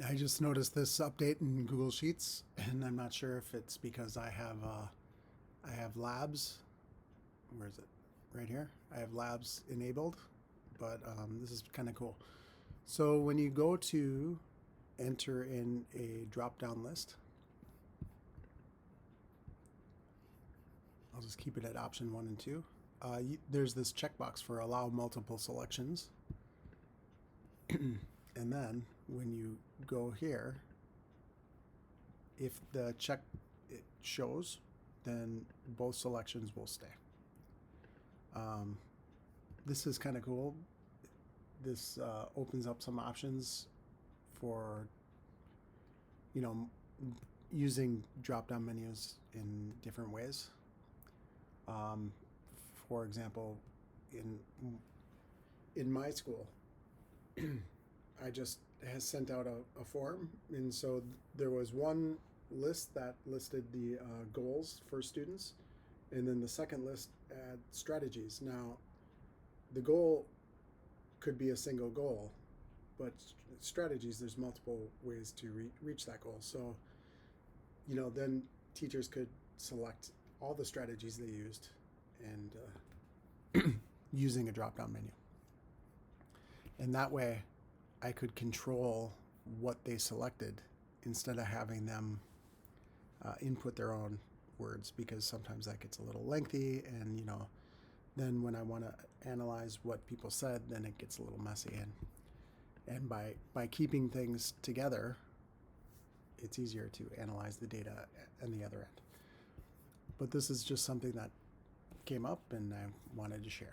I just noticed this update in Google Sheets, and I'm not sure if it's because I have labs. Where is it? Right here. I have labs enabled, but this is kind of cool. So when you go to enter in a drop-down list, I'll just keep it at option 1 and 2. There's this checkbox for allow multiple selections. And then when you go here, if the check it shows, then both selections will stay. This is kind of cool. This opens up some options for, you know, using drop-down menus in different ways. For example, in my school, I just has sent out a form, and so there was one list that listed the goals for students, and then the second list had strategies. Now, the goal could be a single goal, but strategies, there's multiple ways to reach that goal. So, then teachers could select all the strategies they used and using a drop-down menu. And that way, I could control what they selected instead of having them input their own words, because sometimes that gets a little lengthy, and then when I want to analyze what people said, then it gets a little messy, and by keeping things together, it's easier to analyze the data on the other end. But this is just something that came up and I wanted to share.